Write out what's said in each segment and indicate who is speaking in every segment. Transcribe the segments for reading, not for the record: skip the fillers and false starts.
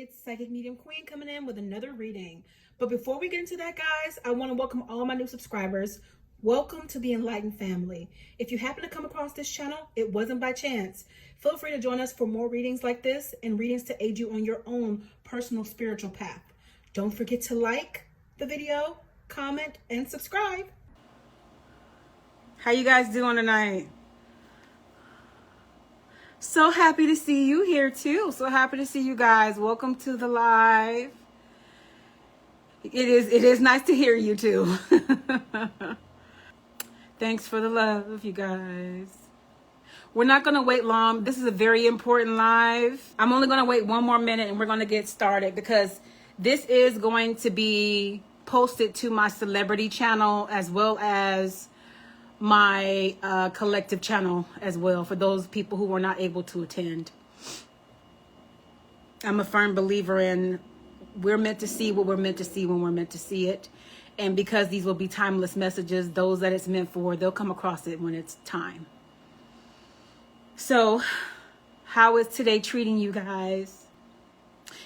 Speaker 1: it's Psychic Medium Queen coming in with another reading. But before we get into that, guys, I want to welcome all my new subscribers. Welcome to the Enlightened family. If you happen to come across this channel, it wasn't by chance. Feel free to join us for more readings like this and readings to aid you on your own personal spiritual path. Don't forget to like the video, comment, and subscribe. How you guys doing tonight? So happy to see you here too. So happy to see you guys. Welcome to the live. It is nice to hear you too. Thanks for the love, you guys. We're not going to wait long. This is a very important live. I'm only going to wait one more minute and we're going to get started because this is going to be posted to my celebrity channel as well as my collective channel as well for those people who were not able to attend. I'm a firm believer in we're meant to see what we're meant to see when we're meant to see it. And because these will be timeless messages, those that it's meant for, they'll come across it when it's time. So, how is today treating you guys?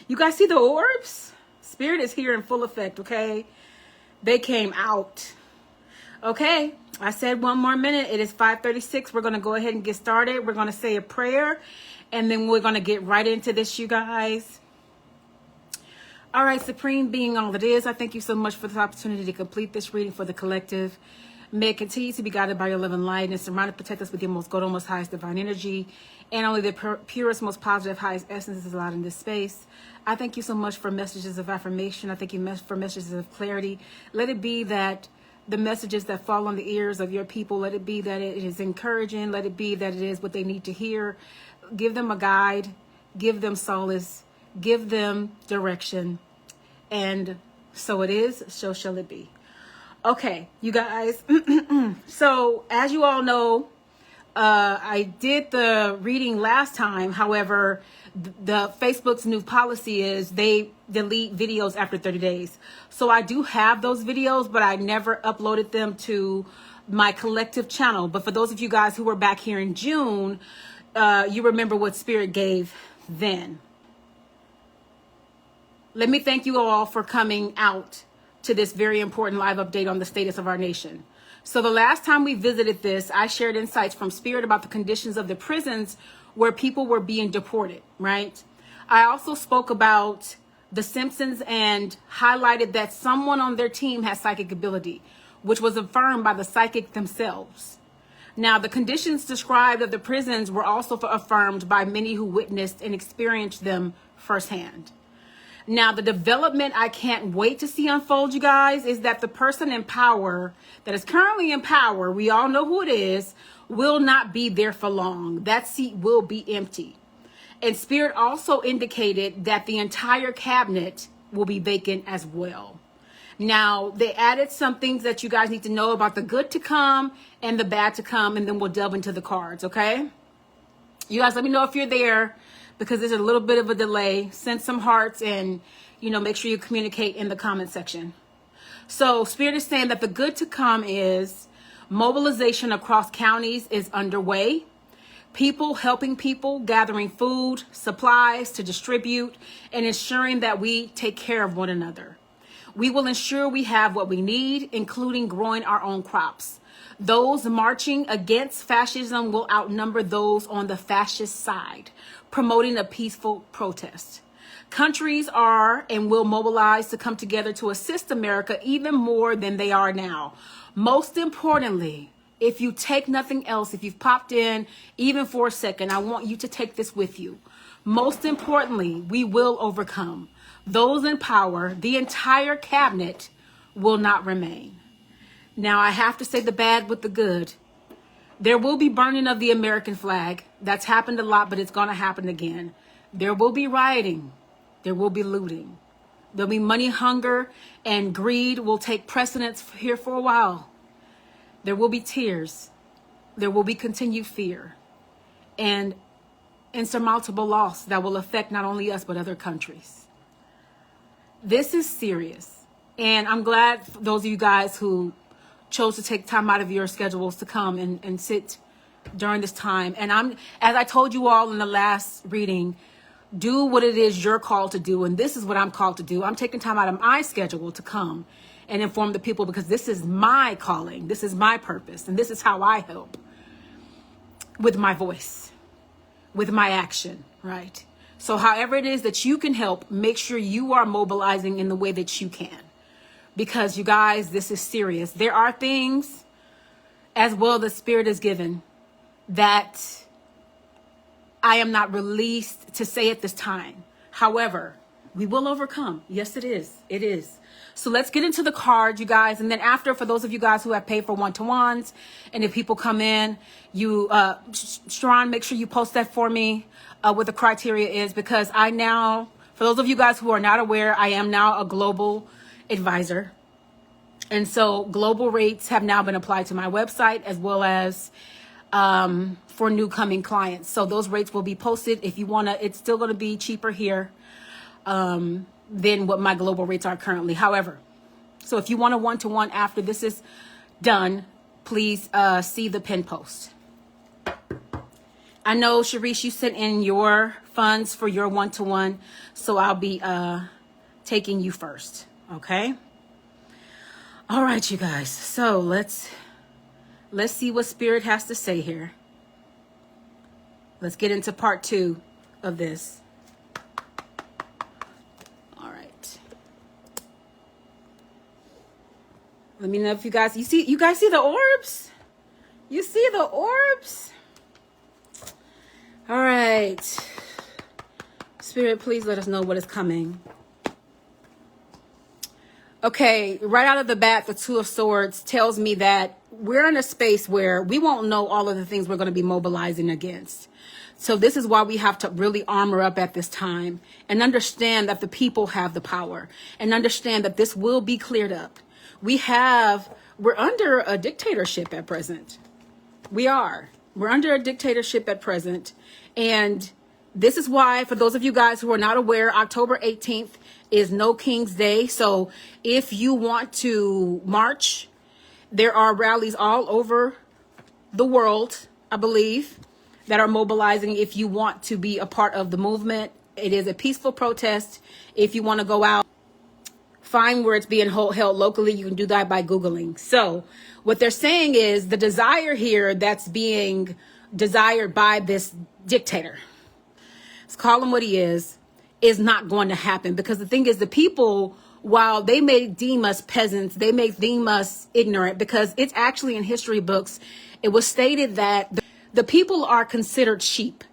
Speaker 1: You guys see the orbs? Spirit is here in full effect, okay? They came out. Okay, I said one more minute. It is 5:36. We're going to go ahead and get started. We're going to say a prayer, and then we're going to get right into this, you guys. All right, Supreme Being, all it is, I thank you so much for this opportunity to complete this reading for the collective. May it continue to be guided by your love and light and surround and protect us with your most good, most highest divine energy, and only the purest, most positive, highest essence is allowed in this space. I thank you so much for messages of affirmation. I thank you for messages of clarity. Let it be that the messages that fall on the ears of your people, let it be that it is encouraging. Let it be that it is what they need to hear. Give them a guide. Give them solace. Give them direction. And so it is, so shall it be. Okay, you guys. So as you all know, I did the reading last time. However, the Facebook's new policy is they delete videos after 30 days. So I do have those videos, but I never uploaded them to my collective channel. But for those of you guys who were back here in June, you remember what Spirit gave then. Let me thank you all for coming out to this very important live update on the status of our nation. So the last time we visited this, I shared insights from Spirit about the conditions of the prisons where people were being deported, right? I also spoke about The Simpsons and highlighted that someone on their team has psychic ability, which was affirmed by the psychic themselves. Now, the conditions described of the prisons were also affirmed by many who witnessed and experienced them firsthand. Now, the development I can't wait to see unfold, you guys, is that the person in power that is currently in power, we all know who it is, will not be there for long. That seat will be empty. And Spirit also indicated that the entire cabinet will be vacant as well. Now, they added some things that you guys need to know about the good to come and the bad to come, and then we'll delve into the cards, okay? You guys, let me know if you're there, because there's a little bit of a delay. Send some hearts and, make sure you communicate in the comment section. So Spirit is saying that the good to come is mobilization across counties is underway. People helping people, gathering food, supplies to distribute, and ensuring that we take care of one another. We will ensure we have what we need, including growing our own crops. Those marching against fascism will outnumber those on the fascist side, promoting a peaceful protest. Countries are and will mobilize to come together to assist America even more than they are now. Most importantly, if you take nothing else, if you've popped in even for a second, I want you to take this with you. Most importantly, we will overcome. Those in power, the entire cabinet, will not remain. Now, I have to say the bad with the good. There will be burning of the American flag. That's happened a lot, but it's going to happen again. There will be rioting. There will be looting. There'll be money hunger, and greed will take precedence here for a while. There will be tears. There will be continued fear and insurmountable loss that will affect not only us, but other countries. This is serious. And I'm glad for those of you guys who chose to take time out of your schedules to come and sit during this time. And as I told you all in the last reading, Do what it is you're called to do. And this is what I'm called to do. I'm taking time out of my schedule to come and inform the people because this is my calling. This is my purpose. And this is how I help with my voice, with my action, right? So however it is that you can help, make sure you are mobilizing in the way that you can. Because you guys, this is serious. There are things as well the Spirit is given that I am not released to say at this time. However, we will overcome. Yes, it is. It is. So let's get into the card, you guys. And then after, for those of you guys who have paid for one-to-ones, and if people come in, you, Sharon, make sure you post that for me, what the criteria is, because I now, for those of you guys who are not aware, I am now a global advisor. And so global rates have now been applied to my website as well as for new coming clients. So those rates will be posted. If you want to, it's still going to be cheaper here than what my global rates are currently. However, so if you want a one-to-one after this is done, please see the pin post. I know, Sharice, you sent in your funds for your one-to-one, so I'll be taking you first. Okay. All right, you guys. So let's see what Spirit has to say here. Let's get into part 2 of this. All right. Let me know if you guys see the orbs? You see the orbs? All right. Spirit, please let us know what is coming. Okay, right out of the bat, the Two of Swords tells me that we're in a space where we won't know all of the things we're going to be mobilizing against. So this is why we have to really armor up at this time and understand that the people have the power and understand that this will be cleared up. We're under a dictatorship at present. We're under a dictatorship at present. And this is why, for those of you guys who are not aware, October 18th is No King's Day. So if you want to march, there are rallies all over the world, I believe, that are mobilizing. If you want to be a part of the movement, it is a peaceful protest. If you want to go out, find where it's being held locally. You can do that by Googling. So what they're saying is the desire here that's being desired by this dictator, let's call him what he is not going to happen. Because the thing is, the people, while they may deem us peasants, they may deem us ignorant, because it's actually in history books, it was stated that the people are considered sheep.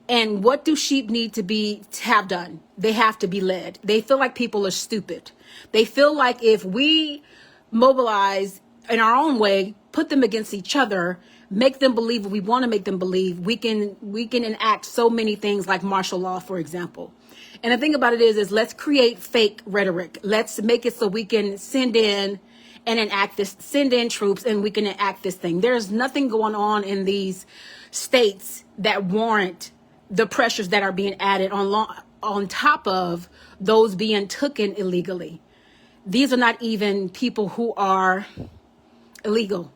Speaker 1: And what do sheep need to have done? They have to be led. They feel like people are stupid. They feel like if we mobilize in our own way, put them against each other, make them believe what we want to make them believe, we can enact so many things like martial law, for example. And the thing about it is let's create fake rhetoric. Let's make it so we can send in troops and we can enact this thing. There's nothing going on in these states that warrant the pressures that are being added on top of those being taken illegally. These are not even people who are illegal.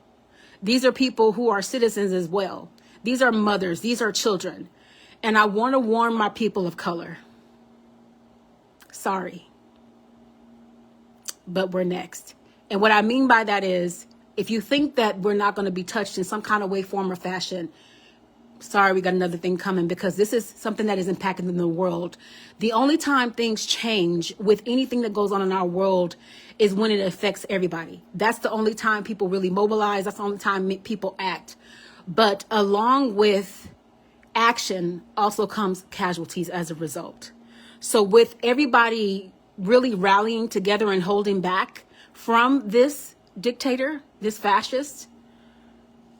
Speaker 1: These are people who are citizens as well. These are mothers. These are children. And I want to warn my people of color. Sorry. But we're next. And what I mean by that is, if you think that we're not going to be touched in some kind of way, form, or fashion, sorry, we got another thing coming, because this is something that is impacting the world. The only time things change with anything that goes on in our world is when it affects everybody. That's the only time people really mobilize. That's the only time people act. But along with action also comes casualties as a result. So with everybody really rallying together and holding back from this dictator, this fascist,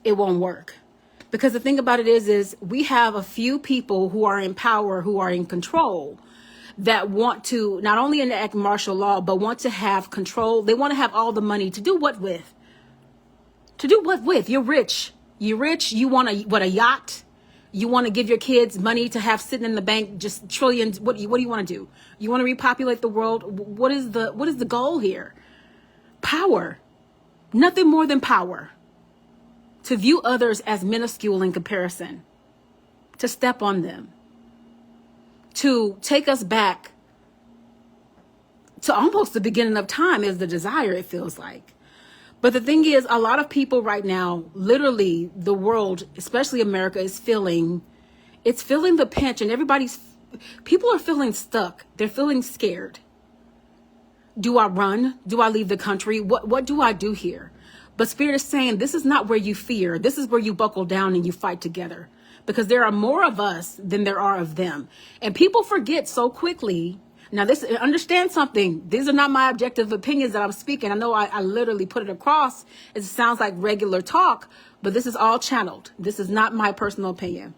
Speaker 1: it won't work. Because the thing about it is we have a few people who are in power, who are in control, that want to not only enact martial law, but want to have control. They want to have all the money to do what with? To do what with? You're rich. You're rich. You want a yacht? You want to give your kids money to have sitting in the bank, just trillions. What do you want to do? You want to repopulate the world? What is the goal here? Power. Nothing more than power. To view others as minuscule in comparison. To step on them. to take us back to almost the beginning of time is the desire, it feels like. But the thing is, a lot of people right now, literally the world, especially America, is feeling the pinch, and people are feeling stuck. They're feeling scared. Do I run? Do I leave the country? What do I do here? But Spirit is saying, this is not where you fear. This is where you buckle down and you fight together, because there are more of us than there are of them. And people forget so quickly. Now, understand something. These are not my objective opinions that I'm speaking. I know I literally put it across. It sounds like regular talk, but this is all channeled. This is not my personal opinion.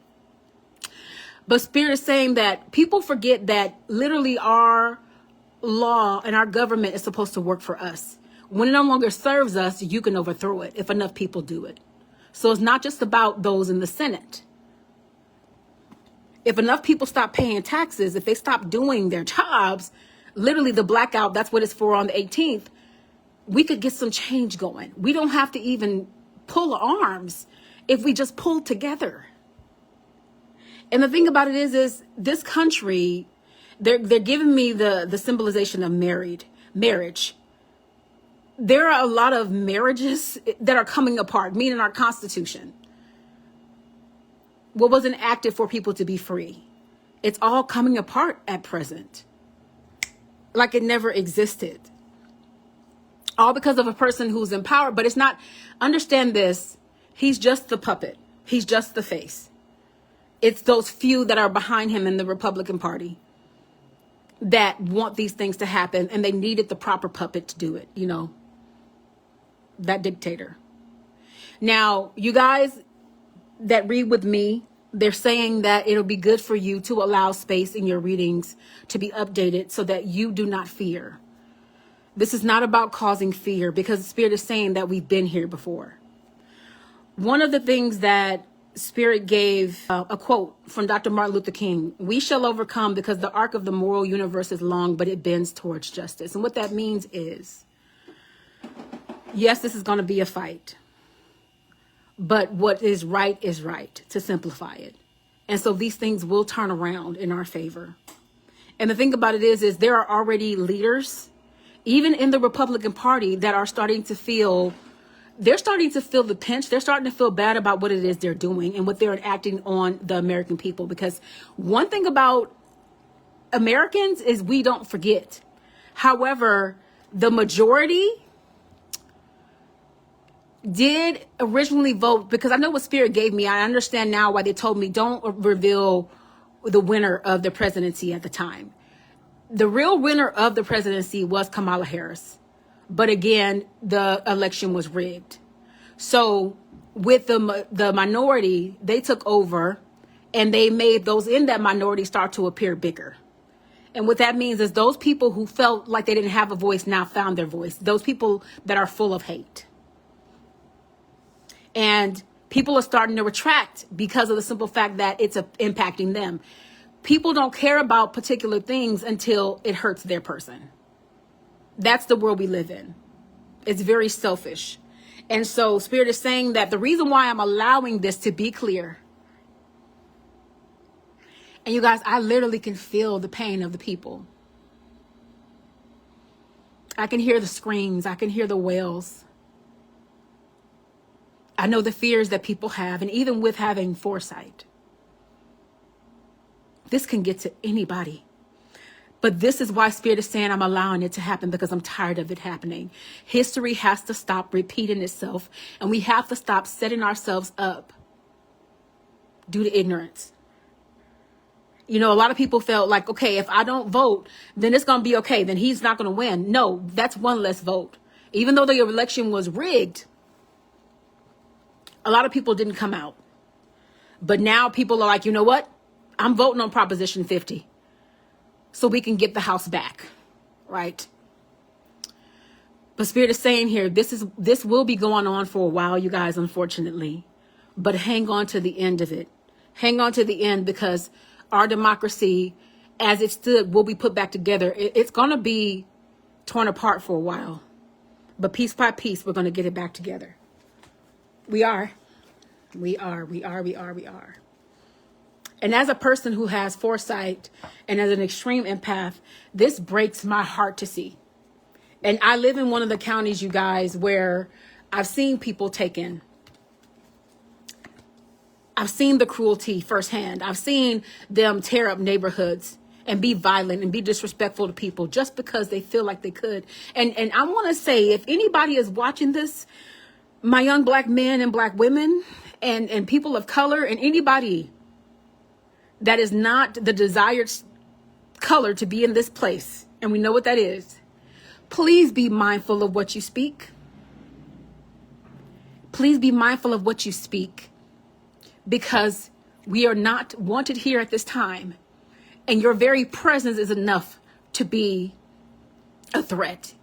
Speaker 1: But Spirit is saying that people forget that literally our law and our government is supposed to work for us. When it no longer serves us, you can overthrow it if enough people do it. So it's not just about those in the Senate. If enough people stop paying taxes, if they stop doing their jobs, literally the blackout, that's what it's for on the 18th, we could get some change going. We don't have to even pull arms if we just pull together. And the thing about it is this country, they're giving me the symbolization of marriage. There are a lot of marriages that are coming apart, meaning our Constitution. What was enacted for people to be free. It's all coming apart at present. Like it never existed. All because of a person who's in power. But it's not, understand this, he's just the puppet. He's just the face. It's those few that are behind him in the Republican Party that want these things to happen, and they needed the proper puppet to do it, that dictator. Now, you guys that read with me, they're saying that it'll be good for you to allow space in your readings to be updated so that you do not fear. This is not about causing fear, because the Spirit is saying that we've been here before. One of the things that Spirit gave a quote from Dr. Martin Luther King: "We shall overcome because the arc of the moral universe is long, but it bends towards justice." And what that means is, yes, this is going to be a fight. But what is right, to simplify it. And so these things will turn around in our favor. And the thing about it is there are already leaders, even in the Republican Party, that are starting to feel the pinch. They're starting to feel bad about what it is they're doing and what they're enacting on the American people. Because one thing about Americans is we don't forget. However, the majority did originally vote, because I know what Spirit gave me. I understand now why they told me don't reveal the winner of the presidency at the time. The real winner of the presidency was Kamala Harris. But again, the election was rigged. So with the minority, they took over and they made those in that minority start to appear bigger. And what that means is those people who felt like they didn't have a voice now found their voice. Those people that are full of hate. And people are starting to retract because of the simple fact that it's impacting them. People don't care about particular things until it hurts their person. That's the world we live in. It's very selfish. And so Spirit is saying that the reason why I'm allowing this to be clear. And you guys, I literally can feel the pain of the people. I can hear the screams. I can hear the wails. I know the fears that people have, and even with having foresight, this can get to anybody. But this is why Spirit is saying I'm allowing it to happen, because I'm tired of it happening. History has to stop repeating itself, and we have to stop setting ourselves up due to ignorance. A lot of people felt like, okay, if I don't vote, then it's going to be okay. Then he's not going to win. No, that's one less vote. Even though the election was rigged, a lot of people didn't come out. But now people are like, you know what? I'm voting on Proposition 50 so we can get the House back, right? But Spirit is saying here, this will be going on for a while, you guys, unfortunately. But hang on to the end of it. Hang on to the end, because our democracy, as it stood, will be put back together. It's going to be torn apart for a while. But piece by piece, we're going to get it back together. We are. And as a person who has foresight and as an extreme empath, this breaks my heart to see. And I live in one of the counties, you guys, where I've seen people taken. I've seen the cruelty firsthand. I've seen them tear up neighborhoods and be violent and be disrespectful to people just because they feel like they could. And I want to say, if anybody is watching this, my young black men and black women and people of color and anybody that is not the desired color to be in this place, and we know what that is, please be mindful of what you speak. Please be mindful of what you speak, because we are not wanted here at this time. And your very presence is enough to be a threat.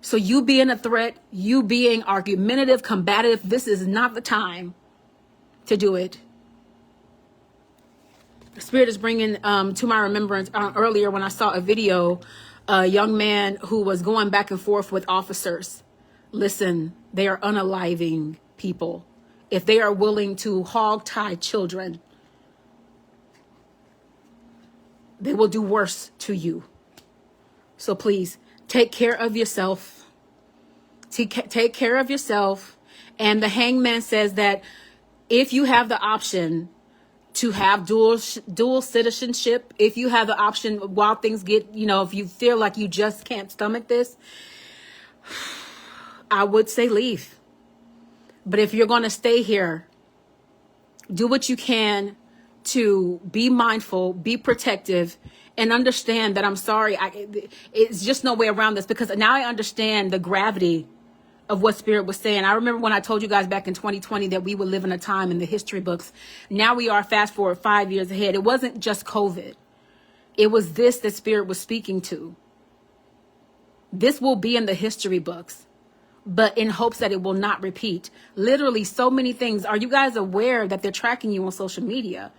Speaker 1: So you being a threat, you being argumentative, combative, this is not the time to do it. Spirit is bringing to my remembrance earlier when I saw a video, a young man who was going back and forth with officers. Listen, they are unaliving people. If they are willing to hog-tie children, they will do worse to you. So please take care of yourself. Take care of yourself. And the hangman says that if you have the option to have dual citizenship, if you have the option while things get, if you feel like you just can't stomach this, I would say leave. But if you're going to stay here, do what you can to be mindful, be protective, and understand that I'm sorry. It's just no way around this, because now I understand the gravity of what Spirit was saying. I remember when I told you guys back in 2020 that we would live in a time in the history books. Now we are fast forward 5 years ahead. It wasn't just COVID. It was this that Spirit was speaking to. This will be in the history books, but in hopes that it will not repeat. Literally so many things. Are you guys aware that they're tracking you on social media?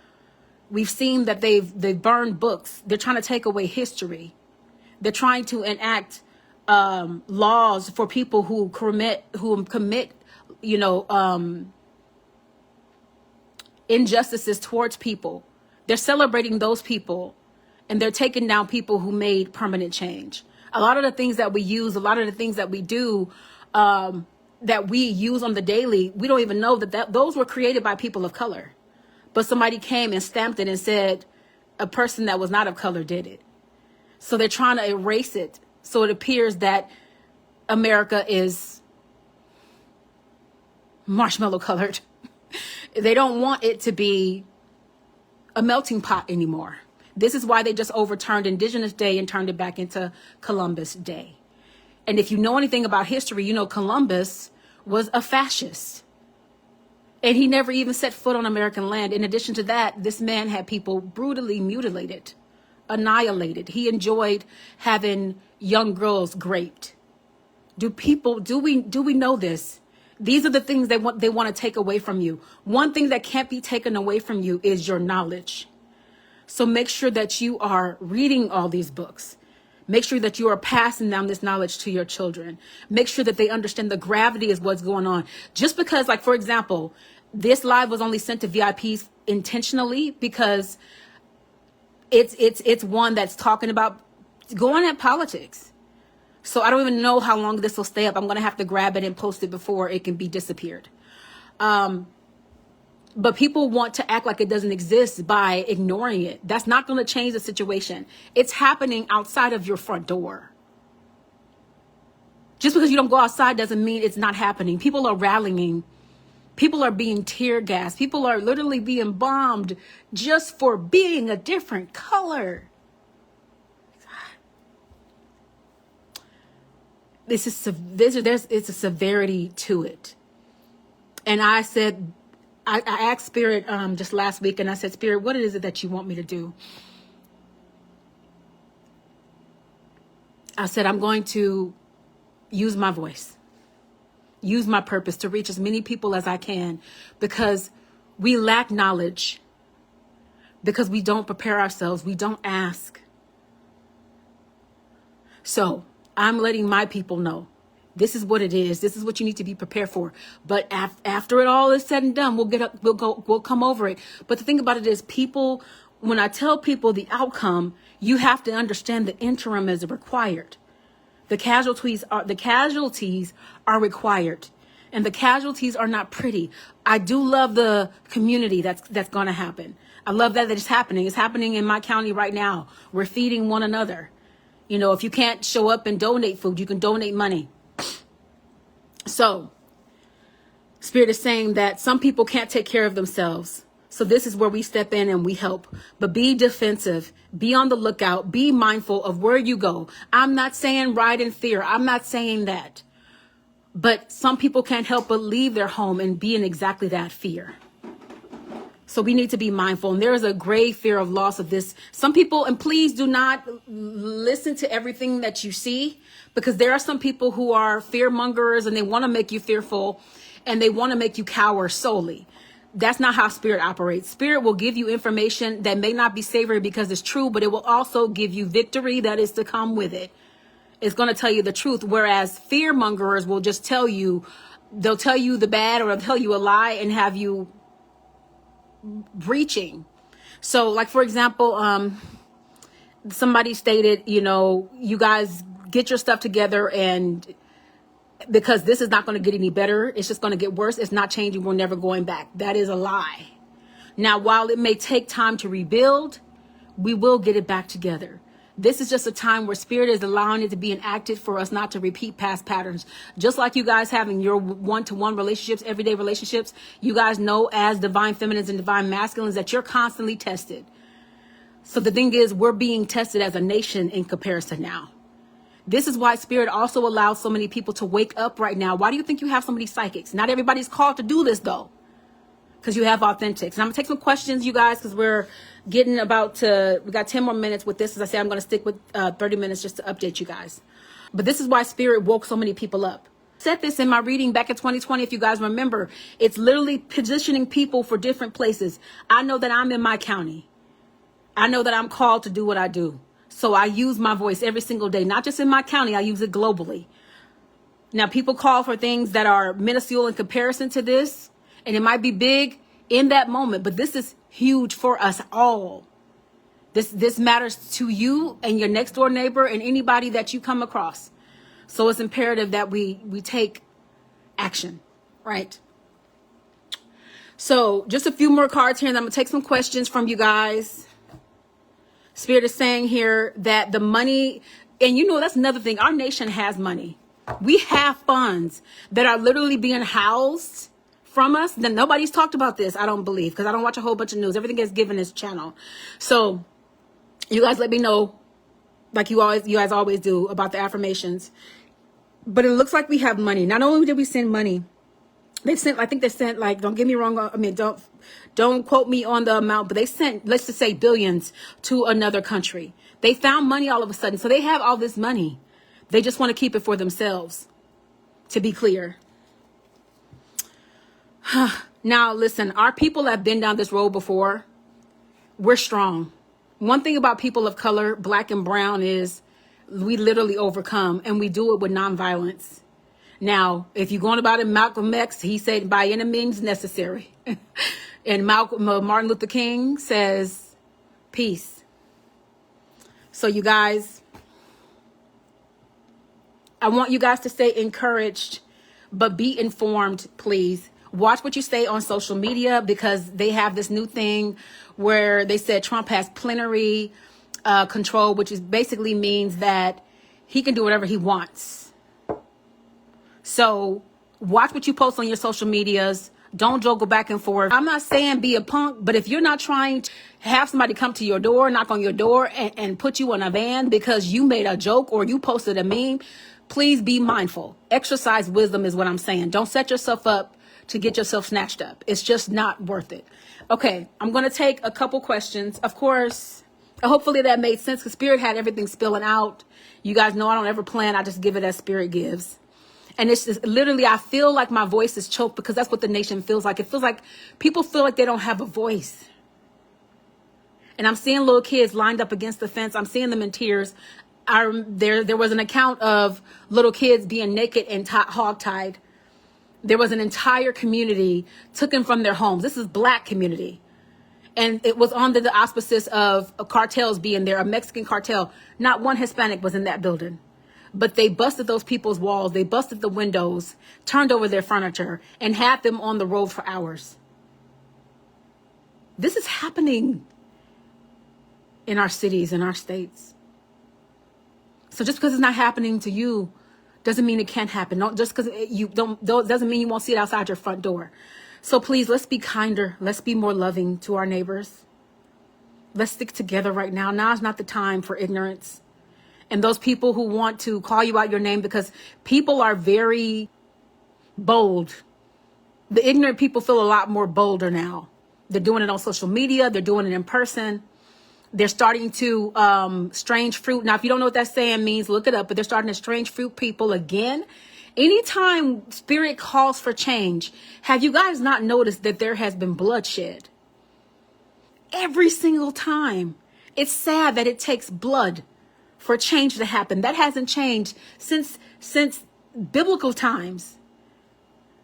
Speaker 1: We've seen that they've burned books. They're trying to take away history. They're trying to enact laws for people who commit injustices towards people. They're celebrating those people, and they're taking down people who made permanent change. A lot of the things that we use, a lot of the things that we do, that we use on the daily, we don't even know that those were created by people of color. But somebody came and stamped it and said a person that was not of color did it. So they're trying to erase it. So it appears that America is marshmallow colored. They don't want it to be a melting pot anymore. This is why they just overturned Indigenous Day and turned it back into Columbus Day. And if you know anything about history, you know Columbus was a fascist. And he never even set foot on American land. In addition to that, this man had people brutally mutilated, annihilated. He enjoyed having young girls raped. Do we know this? These are the things they want to take away from you. One thing that can't be taken away from you is your knowledge. So make sure that you are reading all these books. Make sure that you are passing down this knowledge to your children. Make sure that they understand the gravity of what's going on. Just because, like, for example, this live was only sent to VIPs intentionally because it's one that's talking about going at politics. So I don't even know how long this will stay up. I'm going to have to grab it and post it before it can be disappeared. But people want to act like it doesn't exist by ignoring it. That's not going to change the situation. It's happening outside of your front door. Just because you don't go outside doesn't mean it's not happening. People are rallying. People are being tear gassed. People are literally being bombed just for being a different color. It's a severity to it. And I said, I asked Spirit just last week, and I said, Spirit, what is it that you want me to do? I said, I'm going to use my voice, use my purpose to reach as many people as I can, because we lack knowledge, because we don't prepare ourselves, we don't ask. So I'm letting my people know, This is what it is. This is what you need to be prepared for. But after it all is said and done, we'll come over it. But the thing about it is, people, when I tell people the outcome, you have to understand the interim is required. The casualties are required, and the casualties are not pretty. I do love the community that's going to happen. I love that it's happening. It's happening in my county right now. We're feeding one another. You know, if you can't show up and donate food, you can donate money. So, Spirit is saying that some people can't take care of themselves. So this is where we step in and we help. But be defensive. Be on the lookout. Be mindful of where you go. I'm not saying ride in fear. I'm not saying that. But some people can't help but leave their home and be in exactly that fear. So we need to be mindful. And there is a grave fear of loss of this. Some people, and please do not listen to everything that you see, because there are some people who are fear mongers and they want to make you fearful and they want to make you cower solely. That's not how Spirit operates. Spirit will give you information that may not be savory because it's true, but it will also give you victory that is to come with it. It's going to tell you the truth. Whereas fear mongers will just tell you, they'll tell you the bad or they'll tell you a lie and have you breaching. So like, for example, somebody stated, you know, you guys get your stuff together, and because this is not going to get any better, it's just going to get worse. It's not changing. We're never going back. That is a lie. Now, while it may take time to rebuild, we will get it back together. This is just a time where Spirit is allowing it to be enacted for us not to repeat past patterns. Just like you guys having your one-to-one relationships, everyday relationships, you guys know as divine feminines and divine masculines that you're constantly tested. So the thing is, we're being tested as a nation in comparison now. This is why Spirit also allows so many people to wake up right now. Why do you think you have so many psychics? Not everybody's called to do this, though, because you have authentics. And I'm going to take some questions, you guys, because we're getting we got 10 more minutes with this. As I say, I'm going to stick with 30 minutes just to update you guys. But this is why Spirit woke so many people up. I said this in my reading back in 2020, if you guys remember. It's literally positioning people for different places. I know that I'm in my county. I know that I'm called to do what I do. So I use my voice every single day, not just in my county. I use it globally. Now, people call for things that are minuscule in comparison to this, and it might be big in that moment, but this is huge for us all. This matters to you and your next door neighbor and anybody that you come across. So it's imperative that we take action, right? So just a few more cards here, and I'm going to take some questions from you guys. Spirit is saying here that the money, and you know, that's another thing. Our nation has money. We have funds that are literally being housed from us. Then nobody's talked about this, I don't believe, because I don't watch a whole bunch of news. Everything gets given this channel. So you guys let me know, like you guys always do, about the affirmations. But it looks like we have money. Not only did we send money, I think they sent, like, don't get me wrong, I mean, don't quote me on the amount, but they sent, let's just say, billions to another country. They found money all of a sudden. So they have all this money. They just want to keep it for themselves, to be clear. Now, listen, our people have been down this road before. We're strong. One thing about people of color, black and brown, is we literally overcome, and we do it with nonviolence. Now, if you're going about it, Malcolm X, he said, by any means necessary. And Martin Luther King says, peace. So you guys, I want you guys to stay encouraged, but be informed, please. Watch what you say on social media, because they have this new thing where they said Trump has plenary control, which is basically means that he can do whatever he wants. So watch what you post on your social medias. Don't juggle back and forth. I'm not saying be a punk, but if you're not trying to have somebody come to your door, knock on your door, and put you in a van because you made a joke or you posted a meme, please be mindful. Exercise wisdom is what I'm saying. Don't set yourself up to get yourself snatched up. It's just not worth it. Okay, I'm going to take a couple questions. Of course, hopefully that made sense, because Spirit had everything spilling out. You guys know I don't ever plan. I just give it as Spirit gives. And it's just literally, I feel like my voice is choked, because that's what the nation feels like. It feels like people feel like they don't have a voice. And I'm seeing little kids lined up against the fence. I'm seeing them in tears. There was an account of little kids being naked and hogtied. There was an entire community taken from their homes. This is Black community. And it was under the auspices of cartels being there, a Mexican cartel. Not one Hispanic was in that building. But they busted those people's walls. They busted the windows, turned over their furniture, and had them on the road for hours. This is happening in our cities, in our states. So just because it's not happening to you doesn't mean it can't happen. No, just because you don't, doesn't mean you won't see it outside your front door. So please, let's be kinder. Let's be more loving to our neighbors. Let's stick together right now. Now is not the time for ignorance. And those people who want to call you out your name, because people are very bold. The ignorant people feel a lot more bolder now. They're doing it on social media. They're doing it in person. They're starting to strange fruit. Now, if you don't know what that saying means, look it up. But they're starting to strange fruit people again. Anytime spirit calls for change, have you guys not noticed that there has been bloodshed? Every single time. It's sad that it takes blood for change to happen. That hasn't changed since biblical times.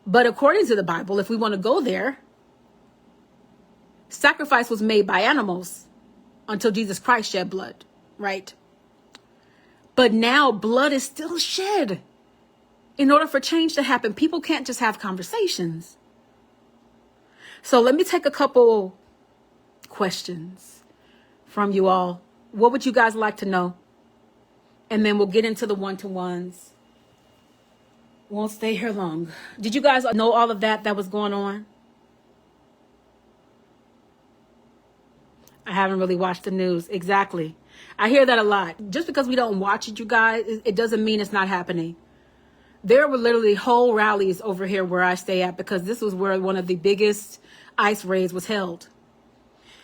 Speaker 1: But according to the Bible, if we want to go there, sacrifice was made by animals until Jesus Christ shed blood, right? But now blood is still shed. In order for change to happen, people can't just have conversations. So let me take a couple questions from you all. What would you guys like to know? And then we'll get into the one-to-ones. Won't stay here long. Did you guys know all of that was going on? I haven't really watched the news. Exactly. I hear that a lot. Just because we don't watch it, you guys, it doesn't mean it's not happening. There were literally whole rallies over here where I stay at, because this was where one of the biggest ICE raids was held.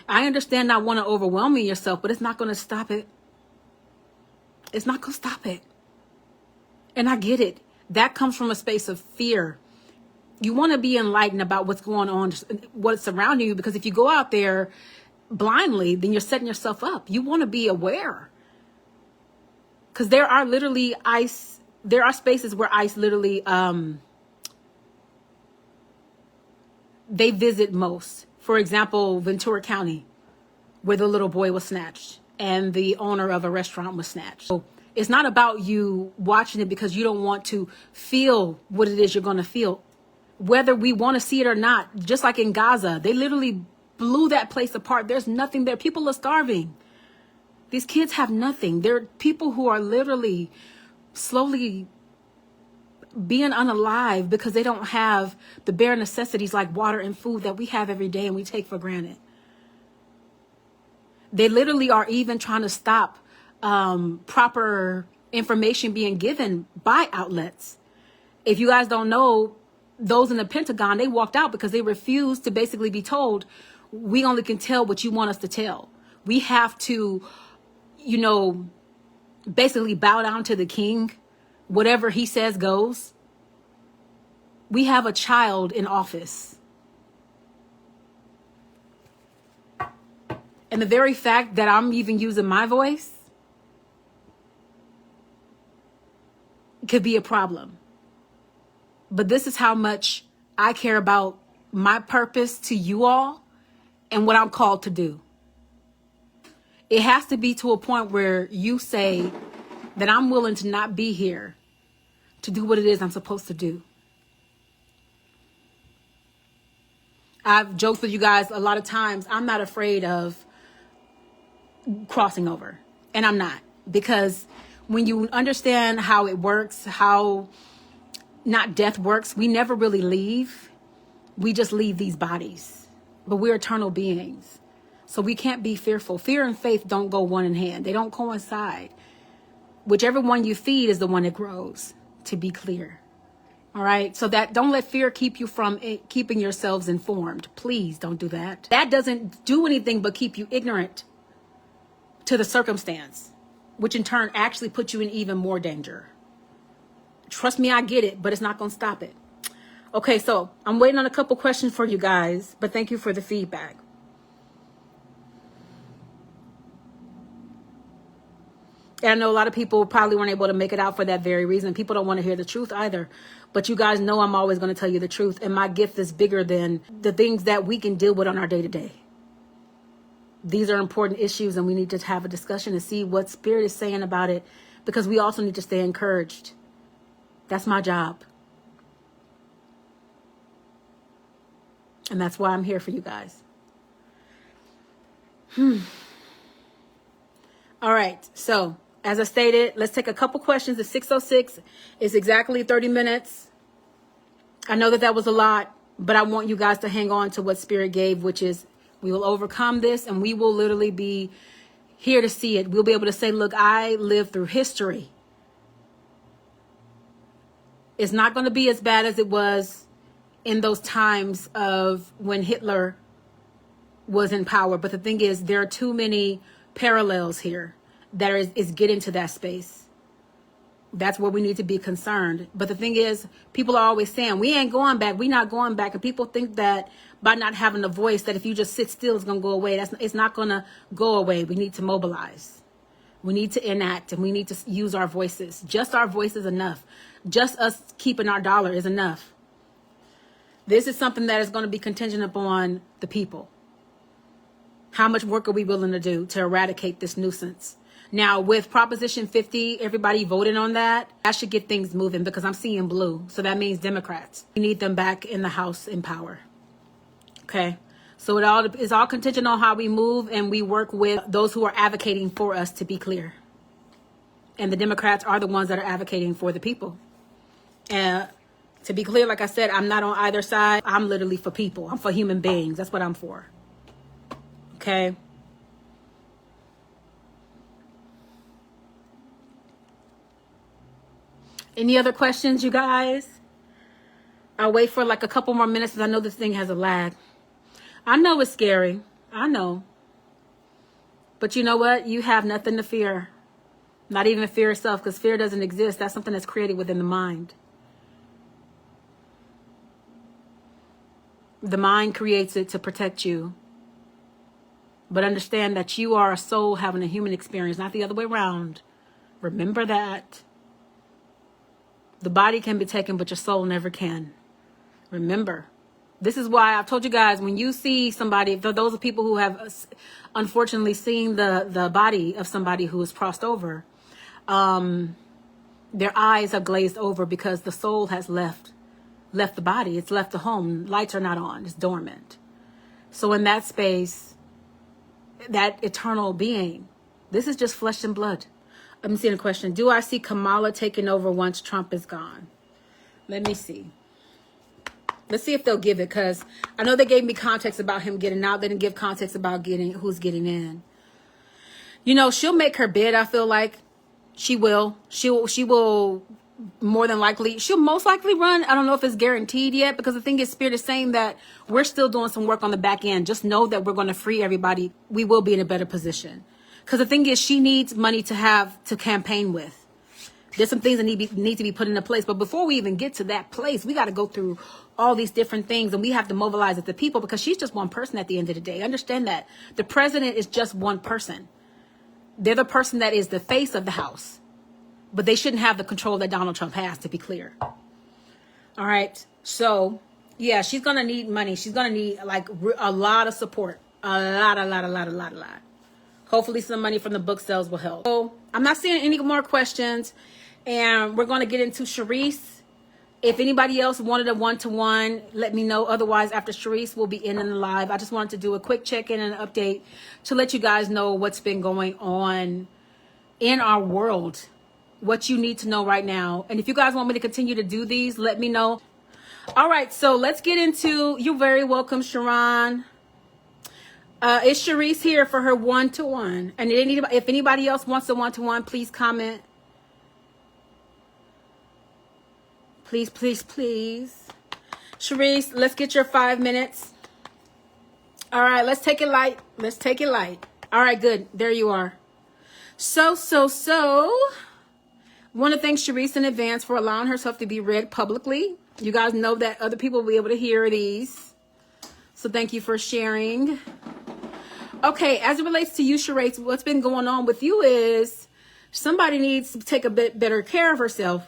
Speaker 1: I understand not want to overwhelm yourself, but it's not going to stop it. It's not going to stop it. And I get it. That comes from a space of fear. You want to be enlightened about what's going on, what's surrounding you, because if you go out there blindly, then you're setting yourself up. You want to be aware. Because there are literally ICE, there are spaces where ICE literally, they visit most. For example, Ventura County, where the little boy was snatched and the owner of a restaurant was snatched. So it's not about you watching it because you don't want to feel what it is you're going to feel. Whether we want to see it or not, just like in Gaza, they literally blew that place apart. There's nothing there. People are starving. These kids have nothing. There are people who are literally slowly being unalive because they don't have the bare necessities like water and food that we have every day and we take for granted. They literally are even trying to stop proper information being given by outlets. If you guys don't know, those in the Pentagon, they walked out because they refused to basically be told, we only can tell what you want us to tell. We have to, basically bow down to the king. Whatever he says goes. We have a child in office. And the very fact that I'm even using my voice could be a problem. But this is how much I care about my purpose to you all and what I'm called to do. It has to be to a point where you say that I'm willing to not be here to do what it is I'm supposed to do. I've joked with you guys a lot of times. I'm not afraid of crossing over. And I'm not. Because when you understand how it works, how not death works, we never really leave. We just leave these bodies. But we're eternal beings. So we can't be fearful. Fear and faith don't go one in hand. They don't coincide. Whichever one you feed is the one that grows, to be clear. All right. So that don't let fear keep you from keeping yourselves informed. Please don't do that. That doesn't do anything but keep you ignorant to the circumstance, which in turn actually puts you in even more danger. Trust me, I get it, but it's not going to stop it. Okay. So I'm waiting on a couple questions for you guys, but thank you for the feedback. And I know a lot of people probably weren't able to make it out for that very reason. People don't want to hear the truth either. But you guys know I'm always going to tell you the truth. And my gift is bigger than the things that we can deal with on our day-to-day. These are important issues, and we need to have a discussion and see what Spirit is saying about it, because we also need to stay encouraged. That's my job. And that's why I'm here for you guys. All right. So, as I stated, let's take a couple questions. It's 6:06. It's exactly 30 minutes. I know that that was a lot, but I want you guys to hang on to what Spirit gave, which is we will overcome this, and we will literally be here to see it. We'll be able to say, look, I lived through history. It's not going to be as bad as it was in those times of when Hitler was in power. But the thing is, there are too many parallels here that is getting to that space. That's where we need to be concerned. But the thing is, people are always saying, we ain't going back. We're not going back. And people think that by not having a voice, that if you just sit still, it's going to go away. It's not going to go away. We need to mobilize. We need to enact, and we need to use our voices. Just our voice is enough. Just us keeping our dollar is enough. This is something that is going to be contingent upon the people. How much work are we willing to do to eradicate this nuisance? Now, with Proposition 50, everybody voted on that. I should get things moving, because I'm seeing blue. So that means Democrats. We need them back in the House in power. Okay. So it's all contingent on how we move, and we work with those who are advocating for us, to be clear. And the Democrats are the ones that are advocating for the people. And to be clear, like I said, I'm not on either side. I'm literally for people. I'm for human beings. That's what I'm for. Okay. Any other questions, you guys? I'll wait for like a couple more minutes, because I know this thing has a lag. I know it's scary. I know. But you know what? You have nothing to fear. Not even fear itself, because fear doesn't exist. That's something that's created within the mind. The mind creates it to protect you. But understand that you are a soul having a human experience, not the other way around. Remember that. The body can be taken, but your soul never can. Remember. This is why I've told you guys, when you see somebody, those are people who have unfortunately seen the body of somebody who is crossed over, their eyes have glazed over, because the soul has left the body. It's left the home. Lights are not on. It's dormant. So in that space, that eternal being, this is just flesh and blood. I'm seeing a question. Do I see Kamala taking over once Trump is gone? Let me see. Let's see if they'll give it, because I know they gave me context about him getting out. They didn't give context about who's getting in. You know, she'll make her bid. I feel like she will. She will she'll most likely run. I don't know if it's guaranteed yet, because the thing is, Spirit is saying that we're still doing some work on the back end. Just know that we're going to free everybody. We will be in a better position. Because the thing is, she needs money to campaign with. There's some things that need to be put into place. But before we even get to that place, we got to go through all these different things. And we have to mobilize the people, because she's just one person at the end of the day. Understand that. The president is just one person. They're the person that is the face of the house. But they shouldn't have the control that Donald Trump has, to be clear. All right. So, yeah, she's going to need money. She's going to need like a lot of support. A lot. Hopefully some money from the book sales will help. So I'm not seeing any more questions. And we're going to get into Sharice. If anybody else wanted a one-to-one, let me know. Otherwise, after Sharice, we'll be in the live. I just wanted to do a quick check-in and an update to let you guys know what's been going on in our world. What you need to know right now. And if you guys want me to continue to do these, let me know. All right, so let's get into, you're very welcome, Sharon. Is Sharice here for her one-to-one? And if anybody else wants a one-to-one, please comment. Please. Sharice, let's get your 5 minutes. All right, let's take it light. All right, good. There you are. So. Want to thank Sharice in advance for allowing herself to be read publicly. You guys know that other people will be able to hear these. So thank you for sharing. Okay, as it relates to you, Sharice, what's been going on with you is Somebody needs to take a bit better care of herself,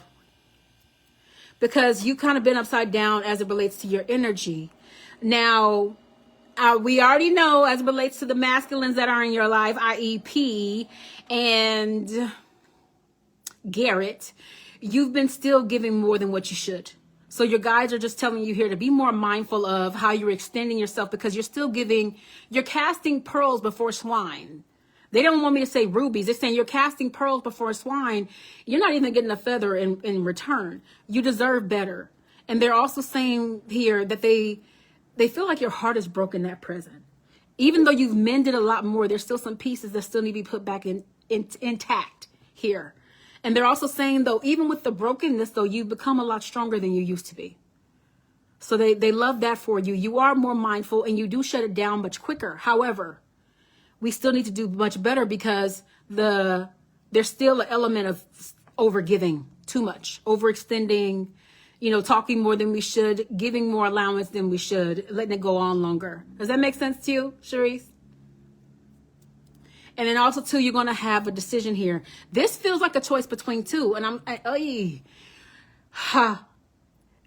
Speaker 1: because you kind of been upside down as it relates to your energy. Now, we already know as it relates to the masculines that are in your life, i.e. P and Garrett, you've been still giving more than what you should. So your guides are just telling you here to be more mindful of how you're extending yourself, because you're still giving, you're casting pearls before swine. They don't want me to say rubies. They're saying you're casting pearls before swine. You're not even getting a feather in return. You deserve better. And they're also saying here that they feel like your heart is broken at present. Even though you've mended a lot more, there's still some pieces that still need to be put back intact here. And they're also saying, though, even with the brokenness, though, you've become a lot stronger than you used to be. So they love that for you. You are more mindful and you do shut it down much quicker. However, we still need to do much better, because there's still an element of overgiving too much, overextending, talking more than we should, giving more allowance than we should, letting it go on longer. Does that make sense to you, Sharice? And then also, too, you're going to have a decision here. This feels like a choice between two. And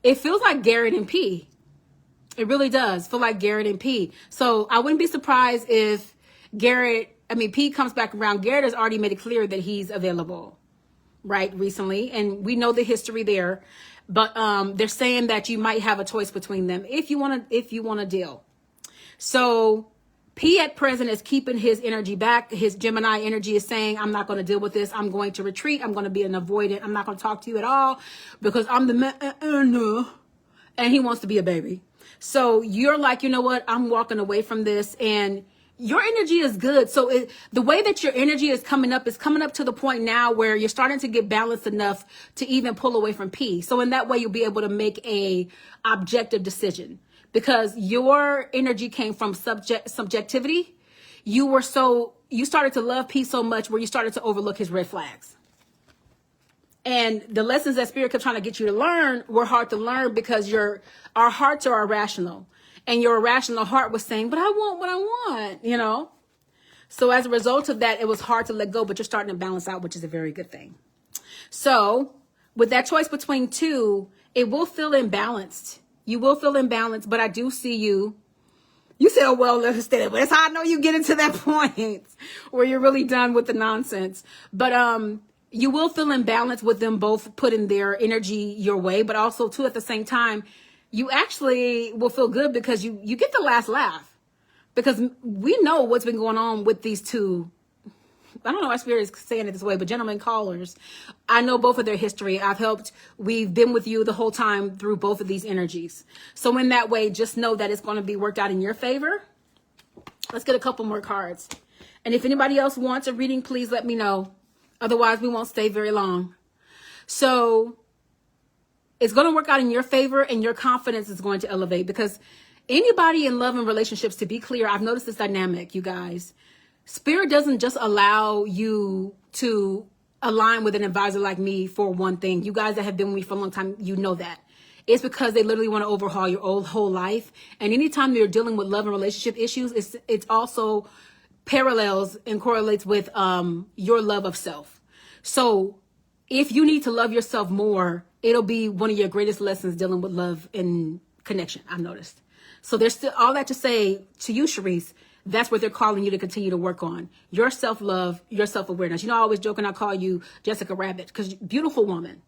Speaker 1: it feels like Garrett and P. It really does feel like Garrett and P. So I wouldn't be surprised if P comes back around. Garrett has already made it clear that he's available, right, recently. And we know the history there. But they're saying that you might have a choice between them if you want to deal. So P at present is keeping his energy back. His Gemini energy is saying, I'm not going to deal with this. I'm going to retreat. I'm going to be an avoidant. I'm not going to talk to you at all, because I'm the man. And he wants to be a baby. So you're like, you know what? I'm walking away from this. And your energy is good. So the way that your energy is coming up to the point now where you're starting to get balanced enough to even pull away from P. So in that way, you'll be able to make a objective decision, because your energy came from subjectivity. You started to love P so much where you started to overlook his red flags. And the lessons that Spirit kept trying to get you to learn were hard to learn, because our hearts are irrational. And your irrational heart was saying, but I want what I want, So as a result of that, it was hard to let go, but you're starting to balance out, which is a very good thing. So with that choice between two, it will feel imbalanced. You will feel imbalanced, but I do see you. You say, oh, well, let's stay there. But that's how I know you get into that point where you're really done with the nonsense. But you will feel imbalanced with them both putting their energy your way, but also, too, at the same time, you actually will feel good, because you get the last laugh, because we know what's been going on with these two. I don't know why Spirit is saying it this way, but gentlemen callers, I know both of their history. We've been with you the whole time through both of these energies. So in that way, just know that it's going to be worked out in your favor. Let's get a couple more cards. And if anybody else wants a reading, please let me know. Otherwise, we won't stay very long. So it's going to work out in your favor, and your confidence is going to elevate, because anybody in love and relationships, to be clear, I've noticed this dynamic, you guys. Spirit doesn't just allow you to align with an advisor like me for one thing. You guys that have been with me for a long time, you know that. It's because they literally want to overhaul your whole life. And anytime you're dealing with love and relationship issues, it's also parallels and correlates with your love of self. So if you need to love yourself more, it'll be one of your greatest lessons dealing with love and connection, I've noticed. So there's still all that to say to you, Sharice. That's what they're calling you to continue to work on. Your self-love, your self-awareness. I always joke and I call you Jessica Rabbit, because beautiful woman.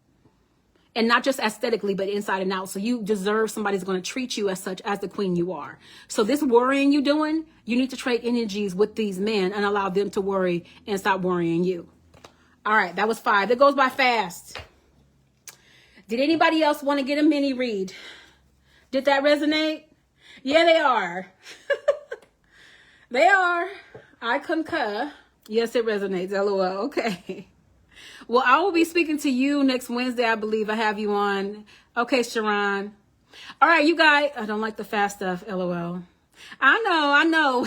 Speaker 1: And not just aesthetically, but inside and out. So you deserve somebody who's going to treat you as such, as the queen you are. So this worrying you're doing, you need to trade energies with these men and allow them to worry and stop worrying you. All right, that was 5. That goes by fast. Did anybody else want to get a mini read? Did that resonate? Yeah, they are. They are. I concur. Yes, it resonates. LOL. Okay. Well, I will be speaking to you next Wednesday, I believe. I have you on. Okay, Sharon. All right, you guys. I don't like the fast stuff. LOL. I know.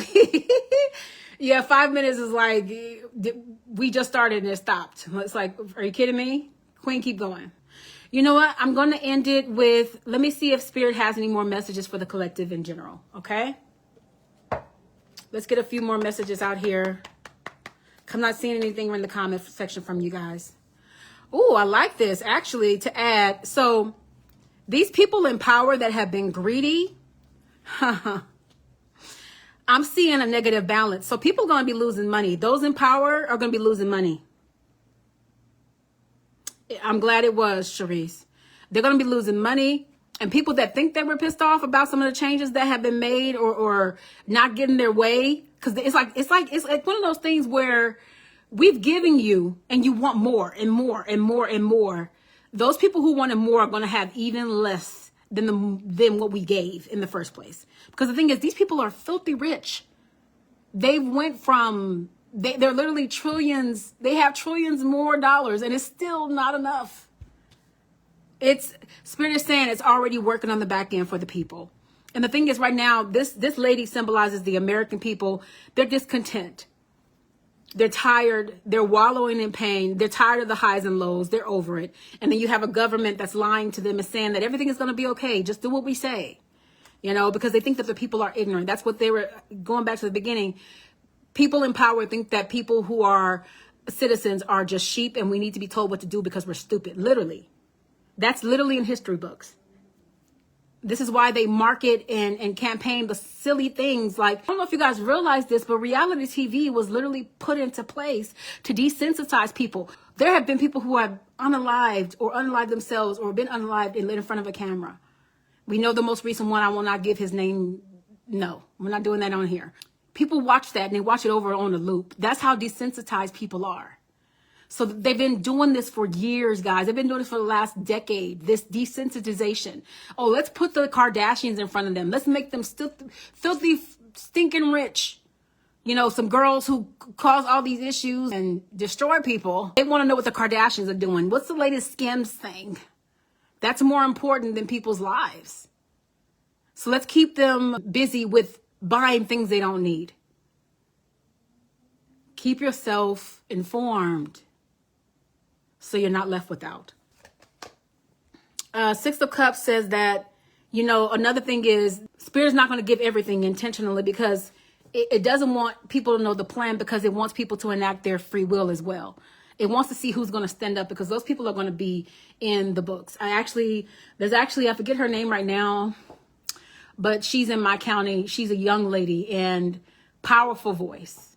Speaker 1: Yeah, 5 minutes is like, we just started and it stopped. It's like, are you kidding me? Queen, keep going. You know what? I'm going to end it with, let me see if Spirit has any more messages for the collective in general. Okay? Let's get a few more messages out here I'm not seeing anything in the comment section from you guys. Oh, I like this actually to add. So these people in power that have been greedy, I'm seeing a negative balance. So people are going to be losing money. Those in power are going to be losing money. I'm glad it was, Sharice. They're going to be losing money. And people that think they were pissed off about some of the changes that have been made or not getting their way. Because it's like one of those things where we've given you and you want more and more and more and more. Those people who wanted more are going to have even less than what we gave in the first place. Because the thing is, these people are filthy rich. They went from, they're literally trillions. They have trillions more dollars and it's still not enough. Spirit is saying it's already working on the back end for the people. And the thing is right now, this lady symbolizes the American people. They're discontent. They're tired. They're wallowing in pain. They're tired of the highs and lows. They're over it. And then you have a government that's lying to them and saying that everything is going to be okay. Just do what we say, because they think that the people are ignorant. That's what they were going back to the beginning. People in power think that people who are citizens are just sheep and we need to be told what to do because we're stupid. Literally. That's literally in history books. This is why they market and campaign the silly things like, I don't know if you guys realize this, but reality TV was literally put into place to desensitize people. There have been people who have unalived or unalived themselves or been unalived and lit in front of a camera. We know the most recent one. I will not give his name. No, we're not doing that on here. People watch that and they watch it over on a loop. That's how desensitized people are. So they've been doing this for years, guys. They've been doing this for the last decade, this desensitization. Oh, let's put the Kardashians in front of them. Let's make them still filthy, stinking rich. Some girls who cause all these issues and destroy people. They want to know what the Kardashians are doing. What's the latest Skims thing? That's more important than people's lives. So let's keep them busy with buying things they don't need. Keep yourself informed so you're not left without. Six of Cups says that, another thing is Spirit's not going to give everything intentionally because it doesn't want people to know the plan because it wants people to enact their free will as well. It wants to see who's going to stand up because those people are going to be in the books. I forget her name right now, but she's in my county. She's a young lady and powerful voice.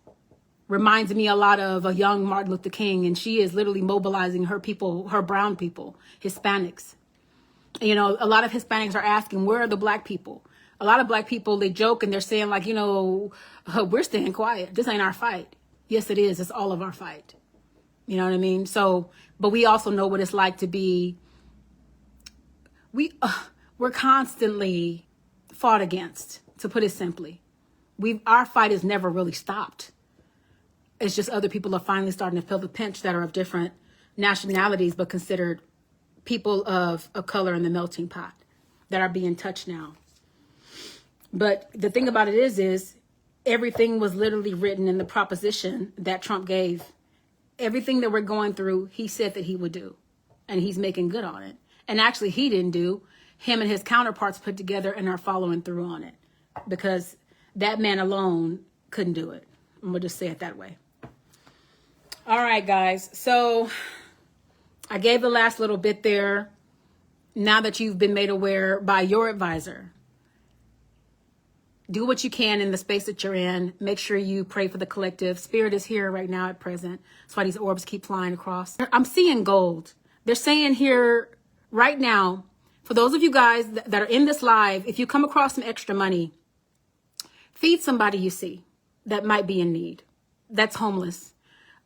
Speaker 1: Reminds me a lot of a young Martin Luther King, and she is literally mobilizing her people, her brown people, Hispanics. A lot of Hispanics are asking, where are the black people? A lot of black people, they joke and they're saying like, we're staying quiet. This ain't our fight. Yes, it is. It's all of our fight. You know what I mean? So, but we also know what it's like to be, we're constantly fought against, to put it simply. Our fight has never really stopped. It's just other people are finally starting to feel the pinch that are of different nationalities, but considered people of color in the melting pot that are being touched now. But the thing about it is everything was literally written in the proposition that Trump gave. Everything that we're going through, he said that he would do, and he's making good on it. And actually he didn't do. Him and his counterparts put together and are following through on it because that man alone couldn't do it. I'm going to just say it that way. All right, guys. So I gave the last little bit there. Now that you've been made aware by your advisor, do what you can in the space that you're in. Make sure you pray for the collective. Spirit is here right now at present. That's why these orbs keep flying across. I'm seeing gold. They're saying here right now, for those of you guys that are in this live, if you come across some extra money, feed somebody you see that might be in need, that's homeless.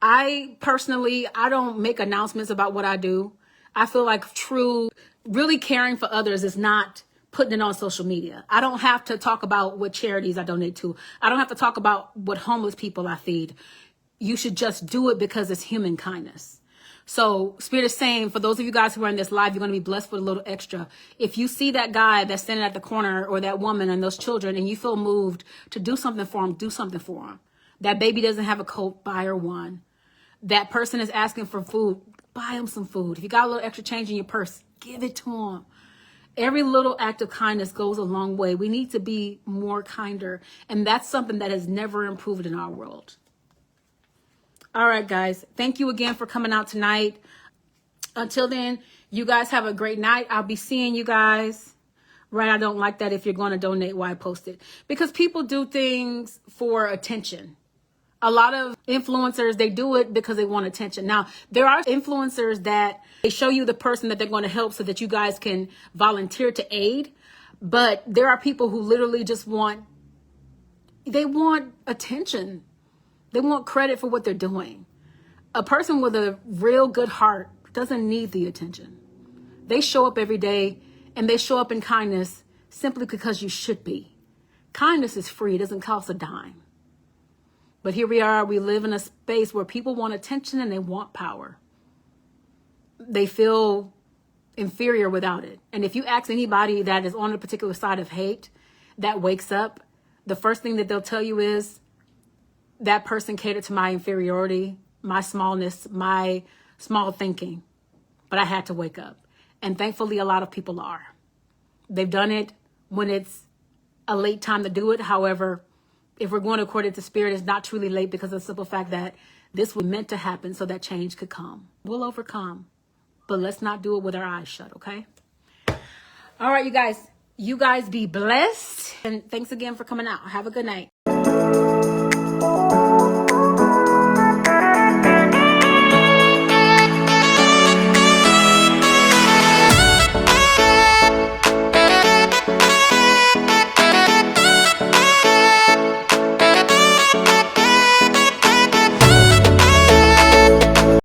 Speaker 1: I don't make announcements about what I do. I feel like really caring for others is not putting it on social media. I don't have to talk about what charities I donate to. I don't have to talk about what homeless people I feed. You should just do it because it's human kindness. So Spirit is saying, for those of you guys who are in this live, you're going to be blessed with a little extra. If you see that guy that's standing at the corner or that woman and those children and you feel moved to do something for them, do something for them. That baby doesn't have a coat, buy her one. That person is asking for food, buy them some food. If you got a little extra change in your purse, give it to them. Every little act of kindness goes a long way. We need to be more kinder. And that's something that has never improved in our world. All right, guys. Thank you again for coming out tonight. Until then, you guys have a great night. I'll be seeing you guys. Right? I don't like that if you're going to donate, why post it? Because people do things for attention. A lot of influencers, they do it because they want attention. Now, there are influencers that they show you the person that they're going to help so that you guys can volunteer to aid. But there are people who literally just want attention. They want credit for what they're doing. A person with a real good heart doesn't need the attention. They show up every day and they show up in kindness simply because you should be. Kindness is free. It doesn't cost a dime. But here we are. We live in a space where people want attention and they want power. They feel inferior without it. And if you ask anybody that is on a particular side of hate that wakes up, the first thing that they'll tell you is that person catered to my inferiority, my smallness, my small thinking. But I had to wake up. And thankfully, a lot of people are. They've done it when it's a late time to do it. However, if we're going according to spirit, it's not truly late because of the simple fact that this was meant to happen so that change could come. We'll overcome. But let's not do it with our eyes shut, okay? All right, you guys. You guys be blessed. And thanks again for coming out. Have a good night.